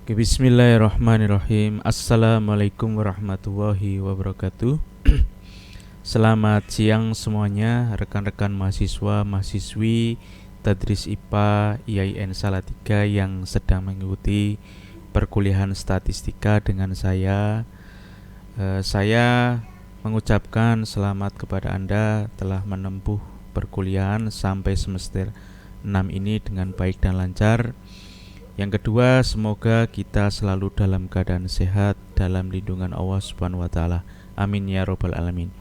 Oke, bismillahirrahmanirrahim. Assalamualaikum warahmatullahi wabarakatuh. Selamat siang semuanya, rekan-rekan mahasiswa, mahasiswi Tadris IPA IAIN Salatiga yang sedang mengikuti perkuliahan statistika dengan saya. Saya mengucapkan selamat kepada Anda telah menempuh perkuliahan sampai semester 6 ini dengan baik dan lancar. Yang kedua, semoga kita selalu dalam keadaan sehat dalam lindungan Allah Subhanahu wa taala. Amin ya robbal alamin.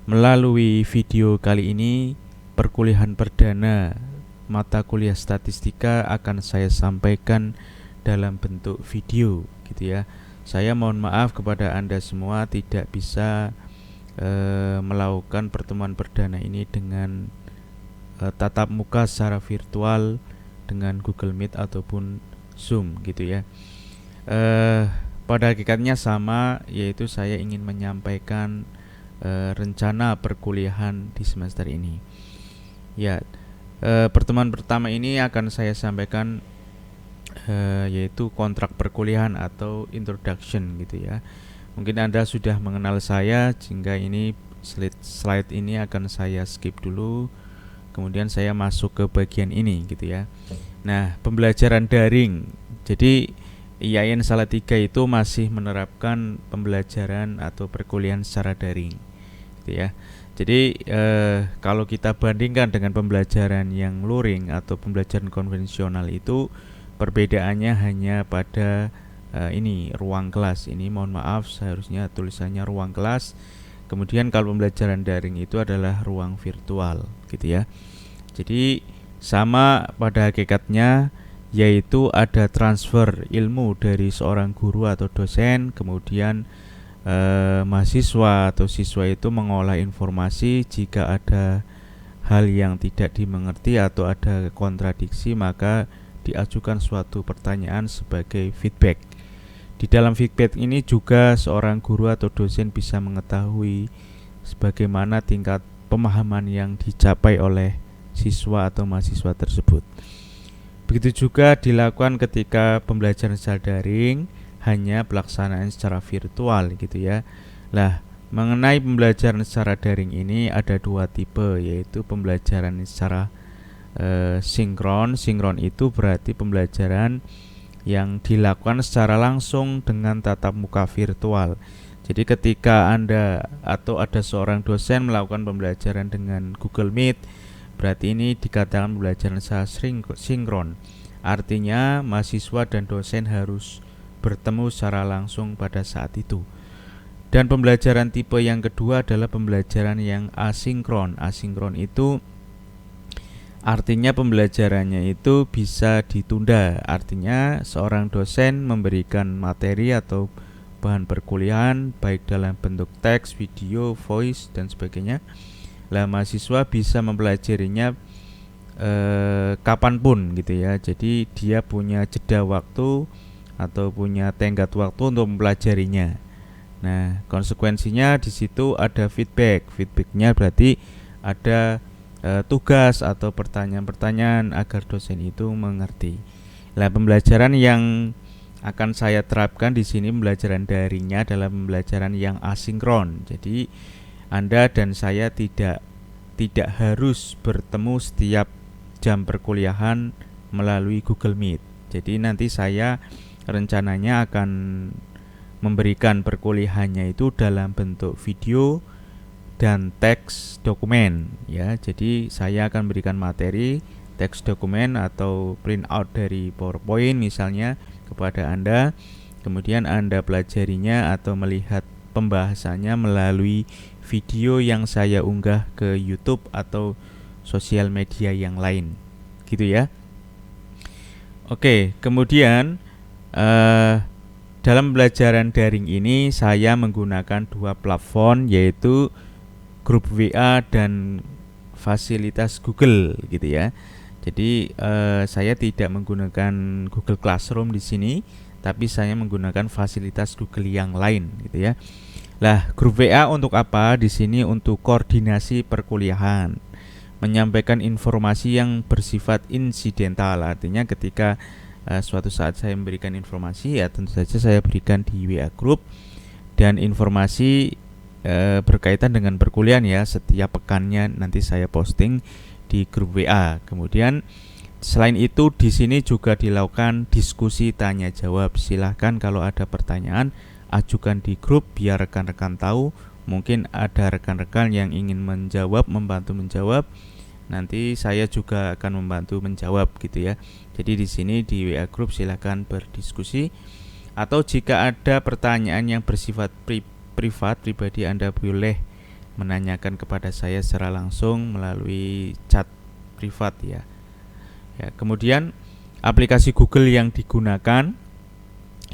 Melalui video kali ini, perkuliahan perdana mata kuliah statistika akan saya sampaikan dalam bentuk video gitu ya. Saya mohon maaf kepada Anda semua tidak bisa melakukan pertemuan perdana ini dengan tatap muka secara virtual dengan Google Meet ataupun Zoom gitu ya. Pada hakikatnya sama, yaitu saya ingin menyampaikan rencana perkuliahan di semester ini. Ya, pertemuan pertama ini akan saya sampaikan yaitu kontrak perkuliahan atau introduction gitu ya. Mungkin Anda sudah mengenal saya, sehingga ini slide ini akan saya skip dulu. Kemudian saya masuk ke bagian ini gitu ya. Nah, pembelajaran daring. Jadi IAIN Salatiga itu masih menerapkan pembelajaran atau perkuliahan secara daring gitu ya. Jadi kalau kita bandingkan dengan pembelajaran yang luring atau pembelajaran konvensional itu perbedaannya hanya pada ini ruang kelas. Ini mohon maaf, seharusnya tulisannya ruang kelas. Kemudian kalau pembelajaran daring itu adalah ruang virtual gitu ya. Jadi sama pada hakikatnya, yaitu ada transfer ilmu dari seorang guru atau dosen, kemudian mahasiswa atau siswa itu mengolah informasi. Jika ada hal yang tidak dimengerti atau ada kontradiksi, maka diajukan suatu pertanyaan sebagai feedback. Di dalam feedback ini juga seorang guru atau dosen bisa mengetahui sebagaimana tingkat pemahaman yang dicapai oleh siswa atau mahasiswa tersebut. Begitu juga dilakukan ketika pembelajaran secara daring, hanya pelaksanaan secara virtual gitu ya. Nah, mengenai pembelajaran secara daring ini ada dua tipe, yaitu pembelajaran secara sinkron. Sinkron itu berarti pembelajaran yang dilakukan secara langsung dengan tatap muka virtual. Jadi ketika Anda atau ada seorang dosen melakukan pembelajaran dengan Google Meet, berarti ini dikatakan pembelajaran secara sinkron. Artinya mahasiswa dan dosen harus bertemu secara langsung pada saat itu. Dan pembelajaran tipe yang kedua adalah pembelajaran yang asinkron. Asinkron itu artinya pembelajarannya itu bisa ditunda. Artinya seorang dosen memberikan materi atau bahan perkuliahan baik dalam bentuk teks, video, voice dan sebagainya. Lah mahasiswa bisa mempelajarinya kapanpun gitu ya. Jadi dia punya jeda waktu atau punya tenggat waktu untuk mempelajarinya. Nah, konsekuensinya di situ ada feedback. Feedbacknya berarti ada tugas atau pertanyaan-pertanyaan agar dosen itu mengerti. Nah, pembelajaran yang akan saya terapkan di sini, pembelajaran daringnya adalah pembelajaran yang asinkron. Jadi Anda dan saya tidak harus bertemu setiap jam perkuliahan melalui Google Meet. Jadi nanti saya rencananya akan memberikan perkuliahannya itu dalam bentuk video dan teks dokumen ya. Jadi saya akan berikan materi teks dokumen atau print out dari PowerPoint misalnya kepada Anda. Kemudian Anda pelajarinya atau melihat pembahasannya melalui video yang saya unggah ke YouTube atau sosial media yang lain gitu ya. Oke, kemudian dalam pembelajaran daring ini saya menggunakan dua platform, yaitu grup WA dan fasilitas Google gitu ya. Jadi saya tidak menggunakan Google Classroom di sini, tapi saya menggunakan fasilitas Google yang lain gitu ya. Lah, grup WA untuk apa? Di sini untuk koordinasi perkuliahan, menyampaikan informasi yang bersifat insidental. Artinya ketika suatu saat saya memberikan informasi, ya tentu saja saya berikan di WA Group. Dan informasi berkaitan dengan perkuliahan ya, setiap pekannya nanti saya posting di grup WA. Kemudian selain itu di sini juga dilakukan diskusi tanya jawab. Silahkan kalau ada pertanyaan ajukan di grup biar rekan-rekan tahu. Mungkin ada rekan-rekan yang ingin menjawab, membantu menjawab. Nanti saya juga akan membantu menjawab gitu ya. Jadi di sini di WA Group silahkan berdiskusi. Atau jika ada pertanyaan yang bersifat privat pribadi, Anda boleh menanyakan kepada saya secara langsung melalui chat privat ya. Kemudian aplikasi Google yang digunakan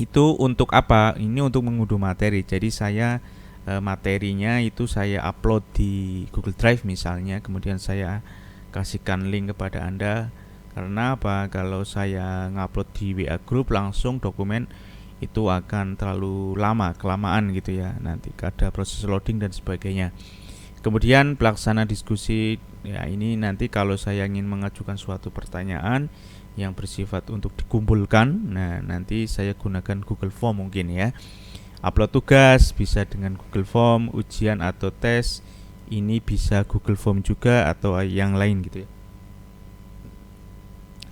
itu untuk apa? Ini untuk mengunduh materi. Jadi saya materinya itu saya upload di Google Drive misalnya, kemudian saya kasihkan link kepada Anda. Karena apa? Kalau saya ngupload di WA Group langsung dokumen itu akan terlalu lama, kelamaan gitu ya, nanti ada proses loading dan sebagainya. Kemudian pelaksana diskusi ya, ini nanti kalau saya ingin mengajukan suatu pertanyaan yang bersifat untuk dikumpulkan, nah nanti saya gunakan Google Form mungkin ya. Upload tugas bisa dengan Google Form, ujian atau tes ini bisa Google Form juga atau yang lain gitu ya.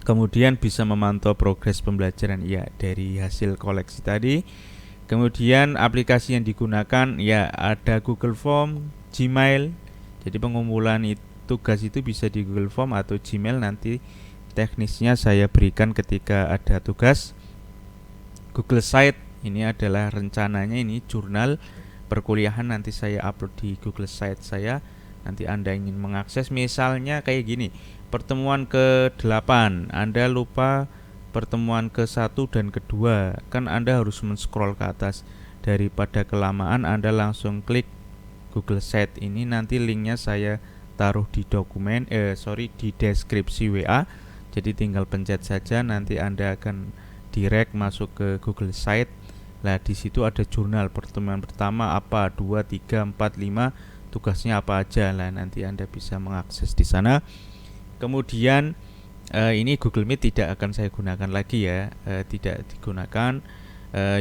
Kemudian bisa memantau progres pembelajaran ya dari hasil koleksi tadi. Kemudian aplikasi yang digunakan ya ada Google Form, Gmail. Jadi pengumpulan tugas itu bisa di Google Form atau Gmail, nanti teknisnya saya berikan ketika ada tugas. Google Site ini adalah rencananya ini jurnal perkuliahan, nanti saya upload di Google Site saya. Nanti Anda ingin mengakses misalnya kayak gini, pertemuan ke-8 Anda lupa pertemuan ke-1 dan ke-2, kan Anda harus men-scroll ke atas. Daripada kelamaan Anda langsung klik Google Site ini, nanti linknya saya taruh di di deskripsi WA. Jadi tinggal pencet saja, nanti Anda akan direct masuk ke Google Site. Nah, di situ ada jurnal pertemuan pertama apa, 2, 3, 4, 5, tugasnya apa aja. Lah nanti Anda bisa mengakses di sana. Kemudian ini Google Meet tidak akan saya gunakan lagi ya, tidak digunakan.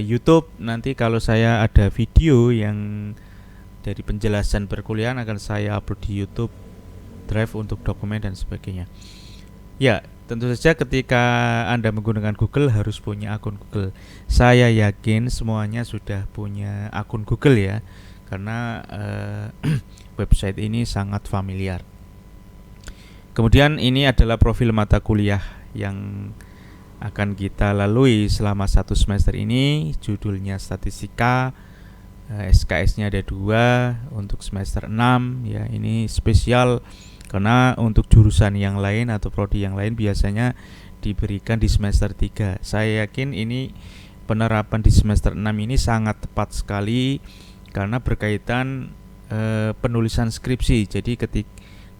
YouTube nanti kalau saya ada video yang dari penjelasan perkuliahan akan saya upload di YouTube Drive untuk dokumen dan sebagainya. Ya, tentu saja ketika Anda menggunakan Google harus punya akun Google. Saya yakin semuanya sudah punya akun Google ya, karena website ini sangat familiar. Kemudian ini adalah profil mata kuliah yang akan kita lalui selama 1 semester ini. Judulnya statistika, SKS-nya ada 2 untuk semester 6 ya. Ini spesial karena untuk jurusan yang lain atau prodi yang lain biasanya diberikan di semester 3. Saya yakin ini penerapan di semester 6 ini sangat tepat sekali karena berkaitan penulisan skripsi. Jadi ketika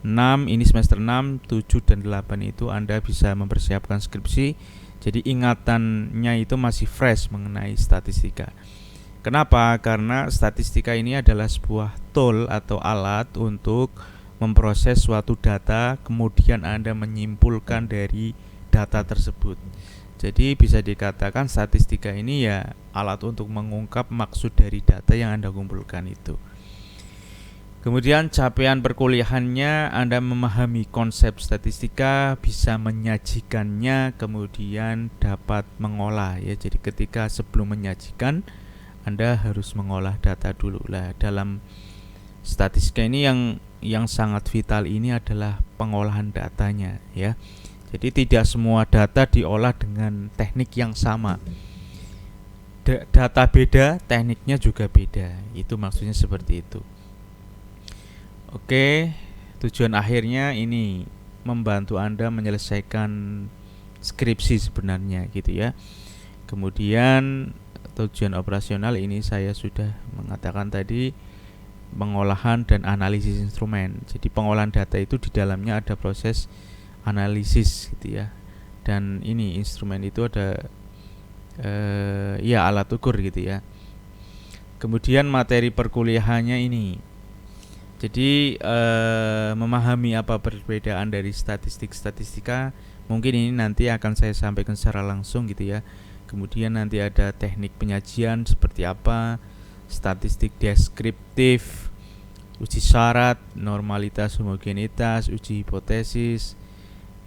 6 ini semester 6, 7 dan 8 itu Anda bisa mempersiapkan skripsi. Jadi ingatannya itu masih fresh mengenai statistika. Kenapa? Karena statistika ini adalah sebuah tool atau alat untuk memproses suatu data, kemudian Anda menyimpulkan dari data tersebut. Jadi bisa dikatakan statistika ini ya alat untuk mengungkap maksud dari data yang Anda kumpulkan itu. Kemudian capaian perkuliahannya, Anda memahami konsep statistika, bisa menyajikannya, kemudian dapat mengolah ya. Jadi ketika sebelum menyajikan Anda harus mengolah data dulu lah. Dalam statistika ini yang sangat vital ini adalah pengolahan datanya ya. Jadi tidak semua data diolah dengan teknik yang sama. Data beda, tekniknya juga beda. Itu maksudnya seperti itu. Oke, tujuan akhirnya ini membantu Anda menyelesaikan skripsi sebenarnya gitu ya. Kemudian tujuan operasional ini saya sudah mengatakan tadi, pengolahan dan analisis instrumen. Jadi pengolahan data itu di dalamnya ada proses analisis gitu ya. Dan ini instrumen itu ada alat ukur gitu ya. Kemudian materi perkuliahannya ini. Jadi memahami apa perbedaan dari statistika Mungkin ini nanti akan saya sampaikan secara langsung gitu ya. Kemudian nanti ada teknik penyajian seperti apa, statistik deskriptif, uji syarat, normalitas, homogenitas, uji hipotesis.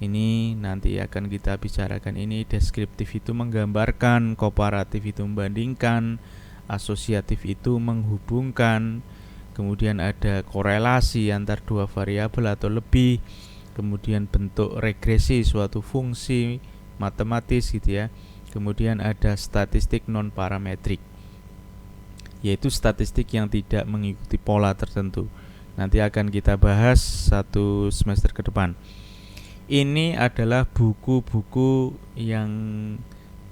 Ini nanti akan kita bicarakan. Ini deskriptif itu menggambarkan, komparatif itu membandingkan, asosiatif itu menghubungkan, kemudian ada korelasi antar dua variabel atau lebih, kemudian bentuk regresi suatu fungsi matematis gitu ya. Kemudian ada statistik non parametrik, yaitu statistik yang tidak mengikuti pola tertentu. Nanti akan kita bahas satu semester ke depan. Ini adalah buku-buku yang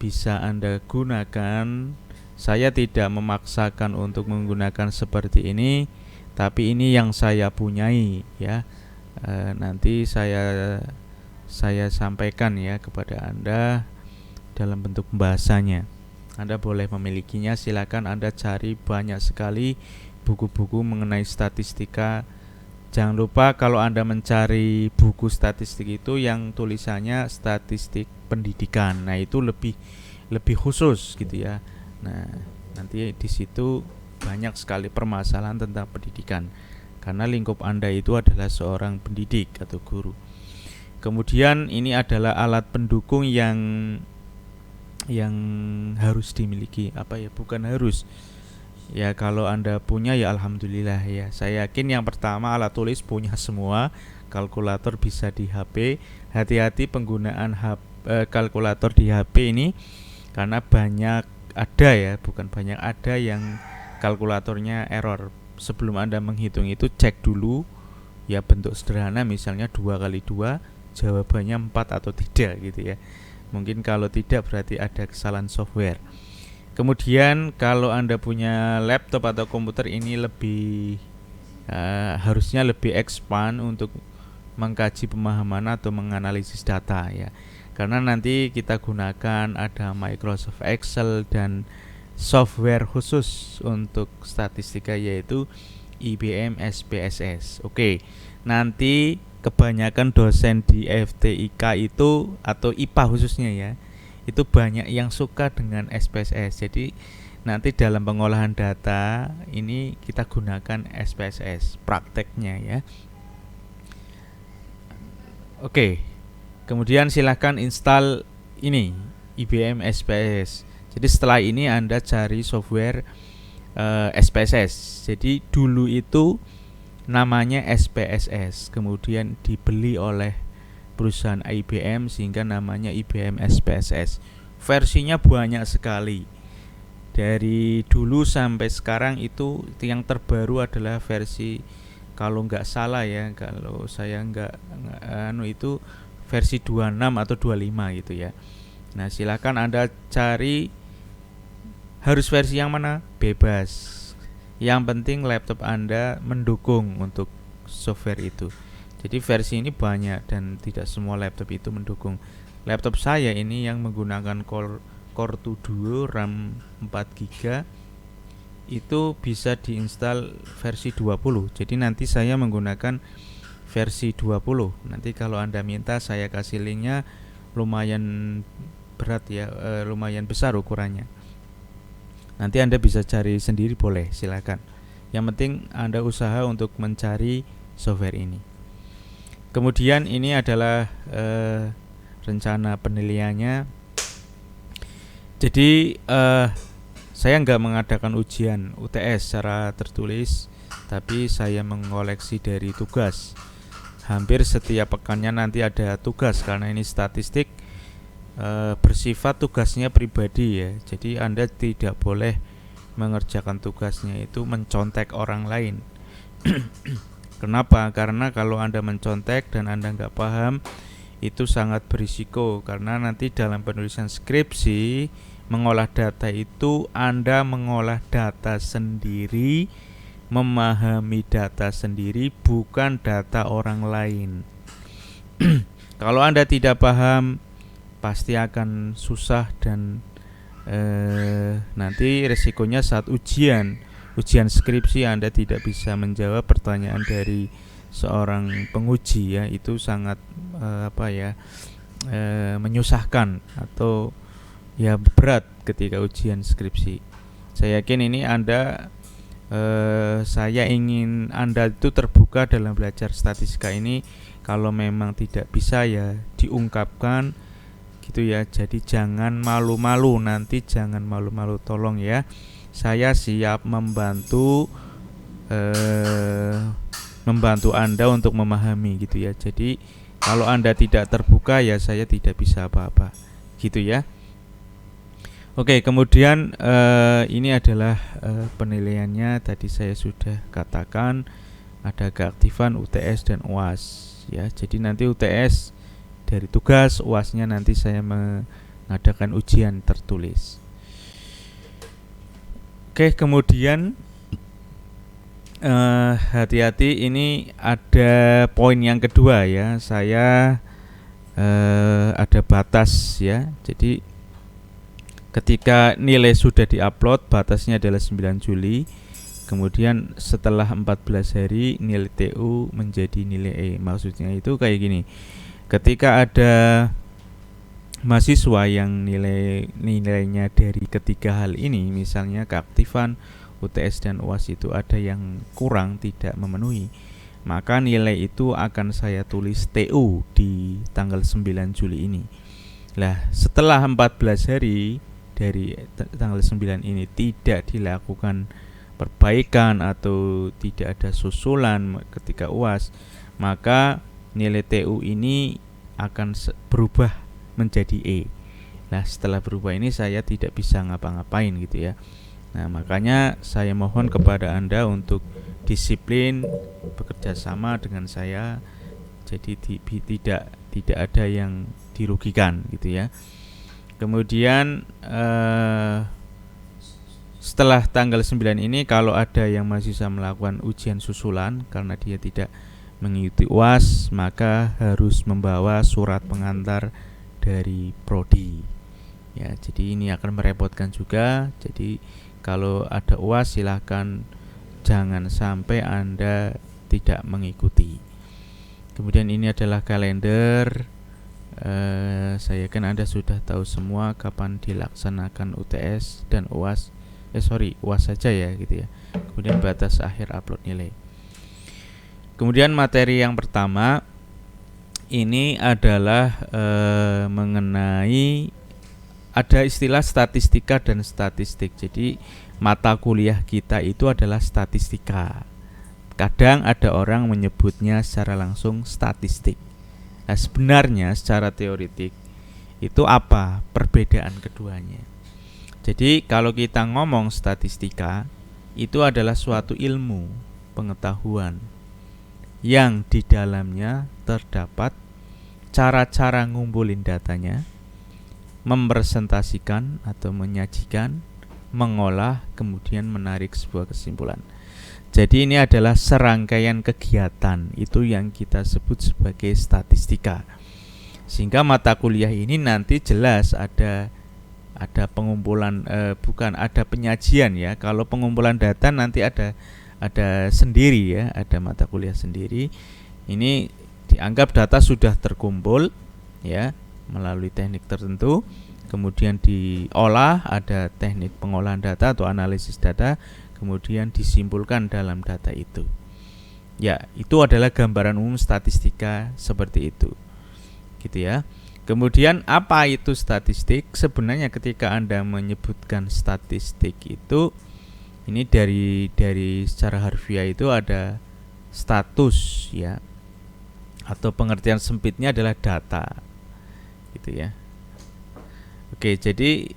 bisa Anda gunakan. Saya tidak memaksakan untuk menggunakan seperti ini, tapi ini yang saya punyai ya. Nanti saya sampaikan ya kepada Anda dalam bentuk pembahasannya. Anda boleh memilikinya, silakan Anda cari, banyak sekali buku-buku mengenai statistika. Jangan lupa kalau Anda mencari buku statistik itu yang tulisannya statistik pendidikan. Nah, itu lebih khusus gitu ya. Nah, nanti di situ banyak sekali permasalahan tentang pendidikan. Karena lingkup Anda itu adalah seorang pendidik atau guru. Kemudian ini adalah alat pendukung yang harus dimiliki. Bukan harus. Ya, kalau Anda punya ya alhamdulillah ya. Saya yakin yang pertama alat tulis punya semua, kalkulator bisa di HP. Hati-hati penggunaan kalkulator di HP ini, karena ada yang kalkulatornya error. Sebelum Anda menghitung itu cek dulu ya bentuk sederhana, misalnya 2 kali 2 jawabannya 4 atau tidak gitu ya. Mungkin kalau tidak berarti ada kesalahan software. Kemudian kalau Anda punya laptop atau komputer, ini harusnya lebih expand untuk mengkaji pemahaman atau menganalisis data ya. Karena nanti kita gunakan ada Microsoft Excel dan software khusus untuk statistika yaitu IBM SPSS. Oke. Nanti kebanyakan dosen di FTIK itu atau IPA khususnya ya, itu banyak yang suka dengan SPSS. Jadi nanti dalam pengolahan data ini kita gunakan SPSS prakteknya ya. Oke. Kemudian silahkan install ini IBM SPSS. Jadi setelah ini Anda cari software SPSS. Jadi dulu itu namanya SPSS, kemudian dibeli oleh perusahaan IBM sehingga namanya IBM SPSS. Versinya banyak sekali. Dari dulu sampai sekarang itu yang terbaru adalah versi, kalau nggak salah ya, kalau saya itu versi 26 atau 25 gitu ya. Nah, silakan Anda cari, harus versi yang mana? Bebas. Yang penting laptop Anda mendukung untuk software itu. Jadi versi ini banyak dan tidak semua laptop itu mendukung. Laptop saya ini yang menggunakan Core 2 Duo RAM 4GB itu bisa diinstal versi 20. Jadi nanti saya menggunakan versi 20. Nanti kalau Anda minta saya kasih linknya, lumayan berat ya, lumayan besar ukurannya. Nanti Anda bisa cari sendiri, boleh, silakan. Yang penting Anda usaha untuk mencari software ini. Kemudian ini adalah rencana penilaiannya. Jadi saya nggak mengadakan ujian UTS secara tertulis, tapi saya mengoleksi dari tugas. Hampir setiap pekannya nanti ada tugas, karena ini statistik bersifat tugasnya pribadi ya. Jadi Anda tidak boleh mengerjakan tugasnya itu mencontek orang lain. Kenapa? Karena kalau Anda mencontek dan Anda nggak paham, itu sangat berisiko. Karena nanti dalam penulisan skripsi, mengolah data itu Anda mengolah data sendiri, memahami data sendiri, bukan data orang lain. Kalau Anda tidak paham, pasti akan susah dan nanti resikonya saat ujian skripsi Anda tidak bisa menjawab pertanyaan dari seorang penguji ya. Itu sangat menyusahkan atau ya berat ketika ujian skripsi. Saya yakin ini saya ingin Anda itu terbuka dalam belajar statistika ini. Kalau memang tidak bisa ya diungkapkan gitu ya. Jadi jangan malu-malu, nanti jangan malu-malu, tolong ya. Saya siap membantu Anda untuk memahami gitu ya. Jadi kalau Anda tidak terbuka ya saya tidak bisa apa-apa gitu ya. Oke, kemudian ini adalah penilaiannya. Tadi saya sudah katakan ada keaktifan UTS dan UAS ya. Jadi nanti UTS dari tugas, UASnya nanti saya mengadakan ujian tertulis. Oke, kemudian hati-hati, ini ada poin yang kedua ya. Saya ada batas ya. Jadi ketika nilai sudah diupload, batasnya adalah 9 Juli. Kemudian setelah 14 hari nilai TU menjadi nilai E. Maksudnya itu kayak gini. Ketika ada mahasiswa yang nilainya dari ketiga hal ini, misalnya keaktifan, UTS dan UAS itu ada yang kurang, tidak memenuhi, maka nilai itu akan saya tulis TU di tanggal 9 Juli ini. Lah, setelah 14 hari dari tanggal 9 ini tidak dilakukan perbaikan atau tidak ada susulan ketika UAS, maka nilai TU ini akan berubah menjadi E. Nah, setelah berubah ini saya tidak bisa ngapa-ngapain gitu ya. Nah, makanya saya mohon kepada Anda untuk disiplin, bekerja sama dengan saya. Jadi tidak ada yang dirugikan gitu ya. Kemudian setelah tanggal 9 ini kalau ada yang mahasiswa melakukan ujian susulan karena dia tidak mengikuti UAS, maka harus membawa surat pengantar dari prodi. Ya, jadi ini akan merepotkan juga. Jadi kalau ada UAS silahkan jangan sampai Anda tidak mengikuti. Kemudian ini adalah kalender. Saya kan Anda sudah tahu semua kapan dilaksanakan UTS dan UAS. UAS saja ya gitu ya. Kemudian batas akhir upload nilai. Kemudian materi yang pertama ini adalah mengenai ada istilah statistika dan statistik. Jadi mata kuliah kita itu adalah statistika. Kadang ada orang menyebutnya secara langsung statistik. Nah, sebenarnya secara teoretik itu apa perbedaan keduanya? Jadi kalau kita ngomong statistika, itu adalah suatu ilmu pengetahuan yang di dalamnya terdapat cara-cara ngumpulin datanya, mempresentasikan atau menyajikan, mengolah, kemudian menarik sebuah kesimpulan. Jadi ini adalah serangkaian kegiatan itu yang kita sebut sebagai statistika. Sehingga mata kuliah ini nanti jelas ada pengumpulan, ada penyajian ya. Kalau pengumpulan data nanti ada sendiri ya, ada mata kuliah sendiri. Ini dianggap data sudah terkumpul ya melalui teknik tertentu, kemudian diolah, ada teknik pengolahan data atau analisis data, kemudian disimpulkan dalam data itu. Ya, itu adalah gambaran umum statistika seperti itu. Gitu ya. Kemudian apa itu statistik? Sebenarnya ketika Anda menyebutkan statistik itu, ini dari secara harfiah itu ada status ya, atau pengertian sempitnya adalah data, gitu ya. Oke, jadi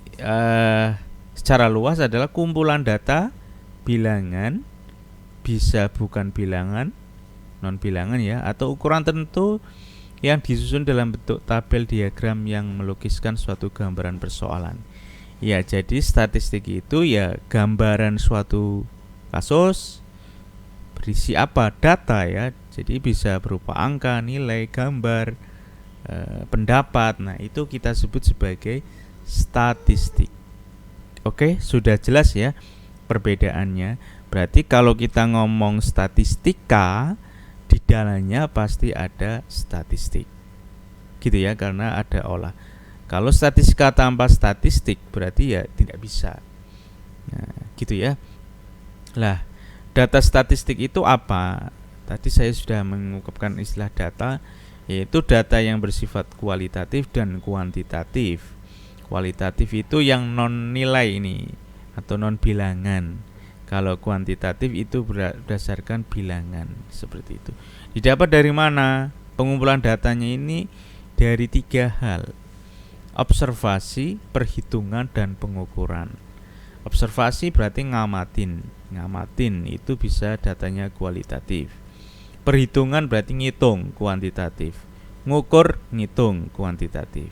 secara luas adalah kumpulan data, bilangan, bisa bukan bilangan, non bilangan ya, atau ukuran tertentu yang disusun dalam bentuk tabel diagram yang melukiskan suatu gambaran persoalan. Ya, jadi statistik itu ya gambaran suatu kasus berisi apa? Data ya. Jadi bisa berupa angka, nilai, gambar, pendapat. Nah, itu kita sebut sebagai statistik. Oke, sudah jelas ya perbedaannya. Berarti kalau kita ngomong statistika, di dalamnya pasti ada statistik. gitu ya, karena ada olah. Kalau statistika tanpa statistik berarti ya tidak bisa. Nah, gitu ya. Lah, data statistik itu apa? Tadi saya sudah mengungkapkan istilah data, yaitu data yang bersifat kualitatif dan kuantitatif. Kualitatif itu yang non nilai ini atau non bilangan. Kalau kuantitatif itu berdasarkan bilangan, seperti itu. Didapat dari mana? Pengumpulan datanya ini dari 3 hal: observasi, perhitungan, dan pengukuran. Observasi berarti ngamatin itu bisa datanya kualitatif. Perhitungan berarti ngitung, kuantitatif. Ngukur, ngitung, kuantitatif.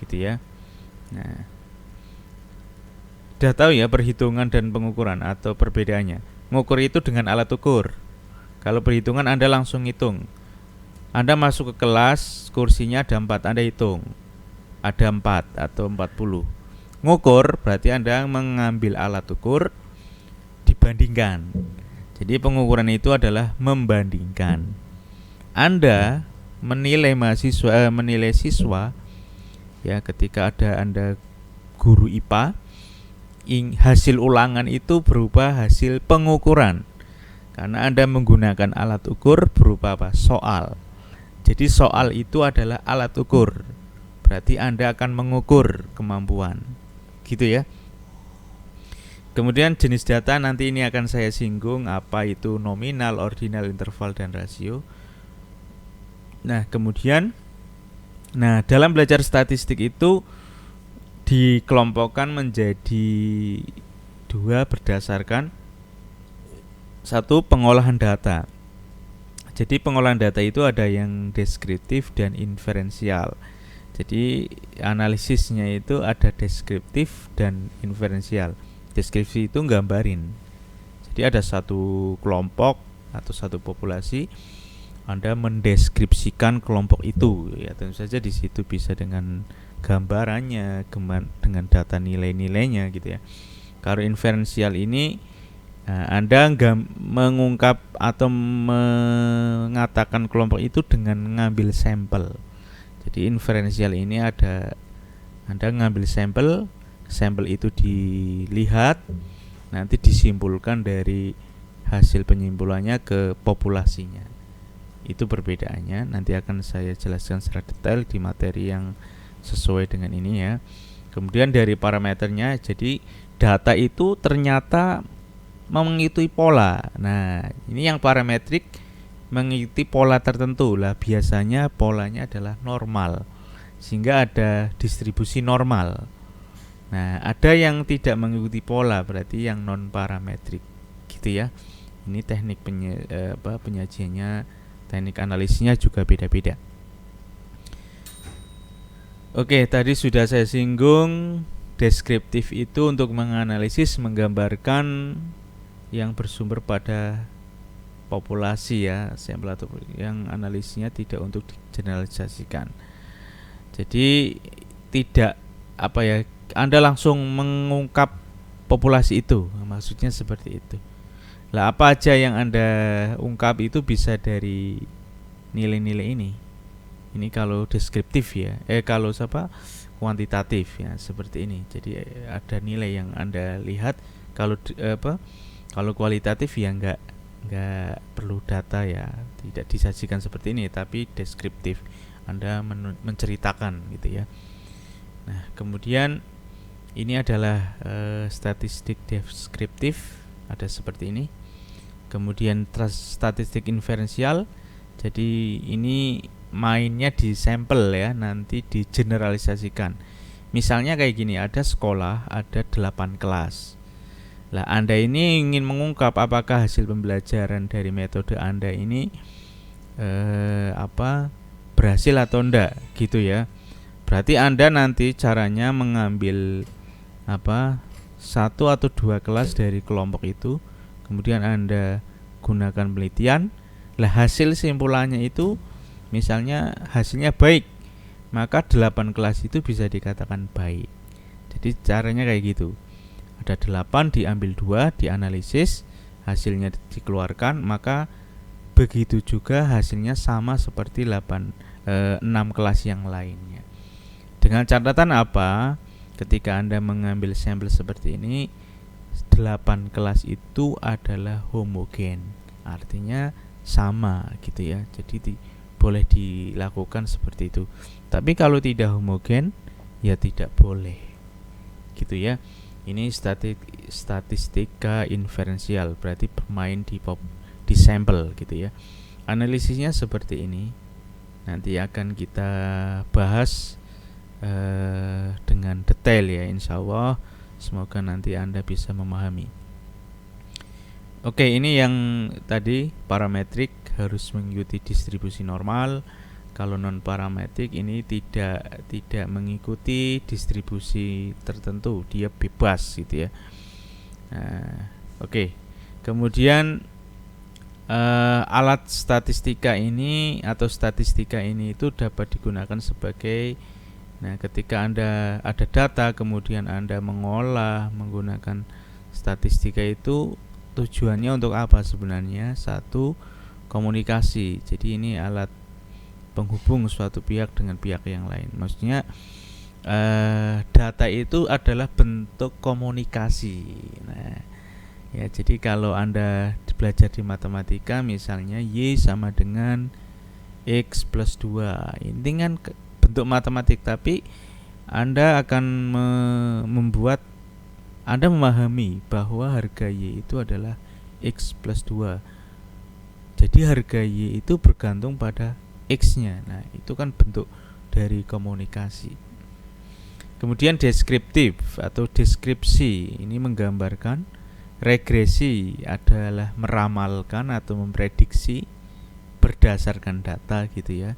Gitu ya. Nah, sudah tahu ya perhitungan dan pengukuran atau perbedaannya. Ngukur itu dengan alat ukur. Kalau perhitungan Anda langsung hitung. Anda masuk ke kelas, kursinya ada 4, Anda hitung. Ada 4 atau 40. Ngukur berarti Anda mengambil alat ukur, dibandingkan. Jadi pengukuran itu adalah membandingkan. Anda menilai siswa ya, ketika ada Anda guru IPA, hasil ulangan itu berupa hasil pengukuran. Karena Anda menggunakan alat ukur berupa apa? Soal. Jadi soal itu adalah alat ukur. Berarti Anda akan mengukur kemampuan. Gitu ya. Kemudian jenis data nanti ini akan saya singgung, apa itu nominal, ordinal, interval, dan rasio. Nah, kemudian dalam belajar statistik itu dikelompokkan menjadi 2 berdasarkan satu, pengolahan data. Jadi pengolahan data itu ada yang deskriptif dan inferensial. Jadi analisisnya itu ada deskriptif dan inferensial. Deskripsi itu nggambarin. Jadi ada satu kelompok atau satu populasi, Anda mendeskripsikan kelompok itu ya, tentu saja di situ bisa dengan gambarannya, dengan data nilai-nilainya gitu ya. Kalau inferensial ini Anda mengungkap atau mengatakan kelompok itu dengan mengambil sampel. Jadi inferensial ini ada Anda ngambil sampel itu dilihat, nanti disimpulkan dari hasil penyimpulannya ke populasinya. Itu perbedaannya, nanti akan saya jelaskan secara detail di materi yang sesuai dengan ini ya. Kemudian dari parameternya, jadi data itu ternyata mengikuti pola. Nah, ini yang parametrik mengikuti pola tertentu lah. Biasanya polanya adalah normal, sehingga ada distribusi normal. Nah, ada yang tidak mengikuti pola, berarti yang non parametrik, gitu ya. Ini teknik penyajiannya, teknik analisisnya juga beda-beda. Oke, tadi sudah saya singgung, deskriptif itu untuk menganalisis, menggambarkan yang bersumber pada populasi ya, sampel atau yang analisisnya tidak untuk digeneralisasikan. Jadi tidak Anda langsung mengungkap populasi itu, maksudnya seperti itu. Lah, apa aja yang Anda ungkap itu bisa dari nilai-nilai ini. Ini kalau deskriptif ya, kalau kuantitatif ya, seperti ini. Jadi ada nilai yang Anda lihat. Kalau kalau kualitatif ya enggak perlu data ya, tidak disajikan seperti ini, tapi deskriptif. Anda menceritakan gitu ya. Nah, kemudian ini adalah statistik deskriptif, ada seperti ini. Kemudian statistik inferensial. Jadi ini mainnya di sampel ya, nanti digeneralisasikan. Misalnya kayak gini, ada sekolah, ada 8 kelas. Lah, Anda ini ingin mengungkap apakah hasil pembelajaran dari metode Anda ini berhasil atau enggak, gitu ya. Berarti Anda nanti caranya mengambil 1 atau 2 kelas dari kelompok itu, kemudian Anda gunakan penelitian. Lah, hasil simpulannya itu misalnya hasilnya baik, maka 8 kelas itu bisa dikatakan baik. Jadi caranya kayak gitu. Ada 8, diambil 2, dianalisis, hasilnya dikeluarkan, maka begitu juga hasilnya sama seperti 8 6 kelas yang lainnya. Dengan catatan apa? Ketika Anda mengambil sampel seperti ini, 8 kelas itu adalah homogen, artinya sama gitu ya. Jadi boleh dilakukan seperti itu. Tapi kalau tidak homogen ya tidak boleh gitu ya. Ini statistika inferensial, berarti bermain di sampel gitu ya. Analisisnya seperti ini. Nanti akan kita bahas dengan detail ya, insya Allah. Semoga nanti Anda bisa memahami. Oke, ini yang tadi parametrik harus mengikuti distribusi normal. Kalau non parametrik ini tidak mengikuti distribusi tertentu, dia bebas gitu ya. Nah, oke. Kemudian alat statistika ini atau statistika ini itu dapat digunakan sebagai, nah ketika Anda ada data kemudian Anda mengolah menggunakan statistika itu tujuannya untuk apa sebenarnya? Satu, komunikasi. Jadi ini alat penghubung suatu pihak dengan pihak yang lain. Maksudnya data itu adalah bentuk komunikasi. Nah, ya, jadi kalau Anda belajar di matematika misalnya Y sama dengan X plus 2, ini kan bentuk matematik, tapi Anda akan Anda memahami bahwa harga Y itu adalah X plus 2. Jadi harga Y itu bergantung pada X-nya. Nah, itu kan bentuk dari komunikasi. Kemudian deskriptif atau deskripsi, ini menggambarkan. Regresi adalah meramalkan atau memprediksi berdasarkan data gitu ya.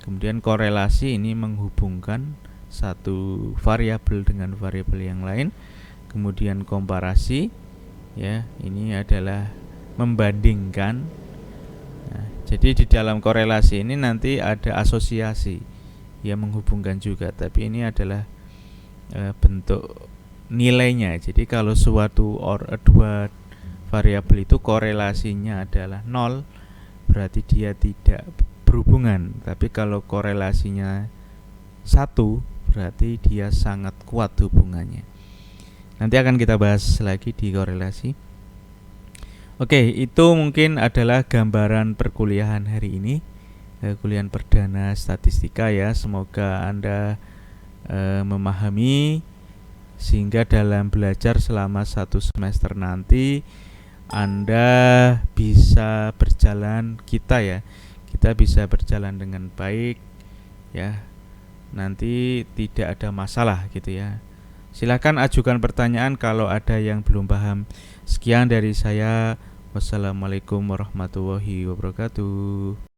Kemudian korelasi ini menghubungkan satu variabel dengan variabel yang lain. Kemudian komparasi ya, ini adalah membandingkan. Nah, jadi di dalam korelasi ini nanti ada asosiasi yang menghubungkan juga, tapi ini adalah bentuk nilainya. Jadi kalau suatu dua variabel itu korelasinya adalah 0, berarti dia tidak berhubungan. Tapi kalau korelasinya 1, berarti dia sangat kuat hubungannya. Nanti akan kita bahas lagi di korelasi. Oke, itu mungkin adalah gambaran perkuliahan hari ini, kuliahan perdana statistika ya. Semoga Anda memahami, sehingga dalam belajar selama 1 semester nanti Anda bisa berjalan, kita bisa berjalan dengan baik ya. Nanti tidak ada masalah gitu ya. Silakan ajukan pertanyaan kalau ada yang belum paham. Sekian dari saya. Wassalamualaikum warahmatullahi wabarakatuh.